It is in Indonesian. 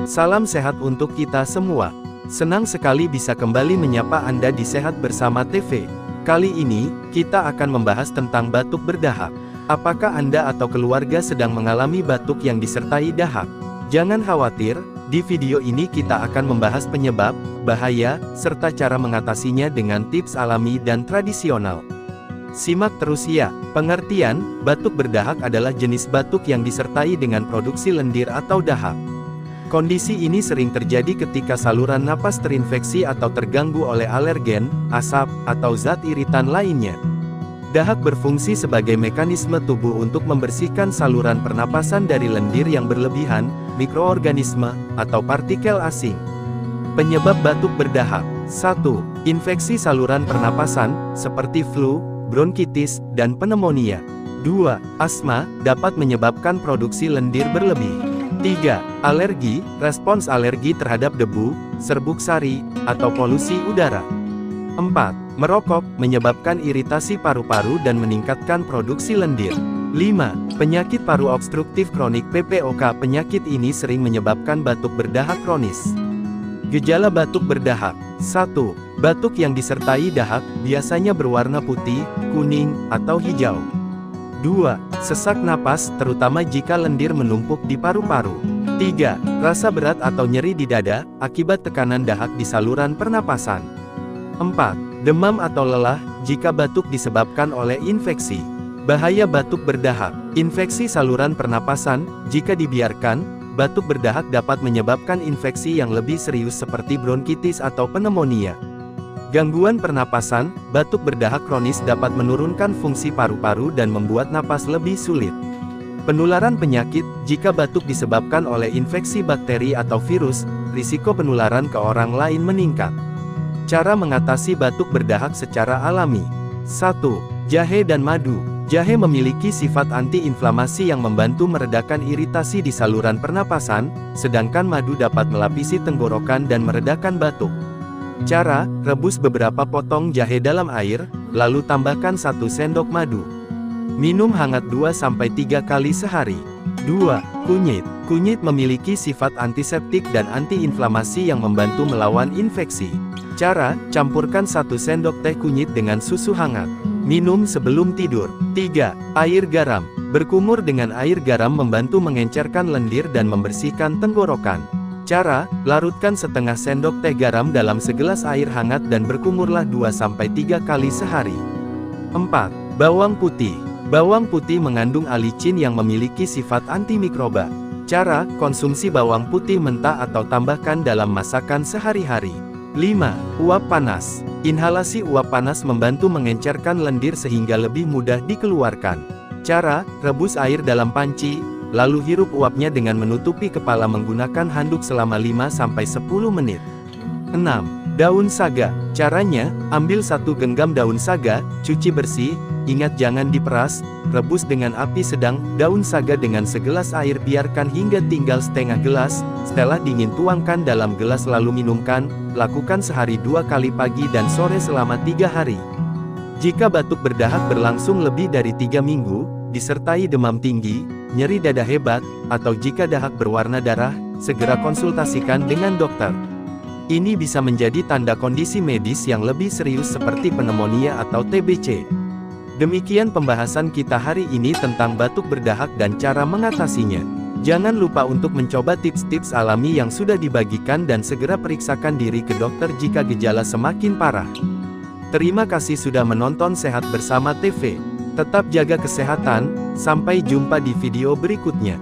Salam sehat untuk kita semua. Senang sekali bisa kembali menyapa Anda di Sehat Bersama TV. Kali ini, kita akan membahas tentang batuk berdahak. Apakah Anda atau keluarga sedang mengalami batuk yang disertai dahak? Jangan khawatir, di video ini kita akan membahas penyebab, bahaya, serta cara mengatasinya dengan tips alami dan tradisional. Simak terus ya. Pengertian, batuk berdahak adalah jenis batuk yang disertai dengan produksi lendir atau dahak. Kondisi ini sering terjadi ketika saluran napas terinfeksi atau terganggu oleh alergen, asap, atau zat iritan lainnya. Dahak berfungsi sebagai mekanisme tubuh untuk membersihkan saluran pernapasan dari lendir yang berlebihan, mikroorganisme, atau partikel asing. Penyebab batuk berdahak. 1. Infeksi saluran pernapasan, seperti flu, bronkitis, dan pneumonia. 2. Asma, dapat menyebabkan produksi lendir berlebih. 3. Alergi, respons alergi terhadap debu, serbuk sari, atau polusi udara. 4. Merokok, menyebabkan iritasi paru-paru dan meningkatkan produksi lendir. 5. Penyakit paru obstruktif kronik (PPOK). Penyakit ini sering menyebabkan batuk berdahak kronis. Gejala batuk berdahak. 1. Batuk yang disertai dahak, biasanya berwarna putih, kuning, atau hijau. 2. Sesak napas, terutama jika lendir menumpuk di paru-paru. 3. Rasa berat atau nyeri di dada, akibat tekanan dahak di saluran pernapasan. 4. Demam atau lelah, jika batuk disebabkan oleh infeksi. Bahaya batuk berdahak. Infeksi saluran pernapasan, jika dibiarkan, batuk berdahak dapat menyebabkan infeksi yang lebih serius seperti bronkitis atau pneumonia. Gangguan pernapasan, batuk berdahak kronis dapat menurunkan fungsi paru-paru dan membuat napas lebih sulit. Penularan penyakit, jika batuk disebabkan oleh infeksi bakteri atau virus, risiko penularan ke orang lain meningkat. Cara mengatasi batuk berdahak secara alami. 1. Jahe dan madu. Jahe memiliki sifat anti-inflamasi yang membantu meredakan iritasi di saluran pernapasan, sedangkan madu dapat melapisi tenggorokan dan meredakan batuk. Cara, rebus beberapa potong jahe dalam air, lalu tambahkan 1 sendok madu. Minum hangat 2-3 kali sehari. 2. Kunyit. Kunyit memiliki sifat antiseptik dan antiinflamasi yang membantu melawan infeksi. Cara, campurkan 1 sendok teh kunyit dengan susu hangat. Minum sebelum tidur. 3. Air garam. Berkumur dengan air garam membantu mengencerkan lendir dan membersihkan tenggorokan. Cara, larutkan setengah sendok teh garam dalam segelas air hangat dan berkumurlah 2-3 kali sehari. 4. Bawang putih. Bawang putih mengandung alicin yang memiliki sifat antimikroba. Cara, konsumsi bawang putih mentah atau tambahkan dalam masakan sehari-hari. 5. Uap panas. Inhalasi uap panas membantu mengencerkan lendir sehingga lebih mudah dikeluarkan. Cara, rebus air dalam panci, lalu hirup uapnya dengan menutupi kepala menggunakan handuk selama 5-10 menit. 6. Daun saga. Caranya, ambil 1 genggam daun saga, cuci bersih, ingat jangan diperas, rebus dengan api sedang, daun saga dengan segelas air biarkan hingga tinggal setengah gelas, setelah dingin tuangkan dalam gelas lalu minumkan, lakukan sehari 2 kali pagi dan sore selama 3 hari. Jika batuk berdahak berlangsung lebih dari 3 minggu, disertai demam tinggi, nyeri dada hebat, atau jika dahak berwarna darah, segera konsultasikan dengan dokter. Ini bisa menjadi tanda kondisi medis yang lebih serius seperti pneumonia atau TBC. Demikian pembahasan kita hari ini tentang batuk berdahak dan cara mengatasinya. Jangan lupa untuk mencoba tips-tips alami yang sudah dibagikan dan segera periksakan diri ke dokter jika gejala semakin parah. Terima kasih sudah menonton Sehat Bersama TV. Tetap jaga kesehatan, sampai jumpa di video berikutnya.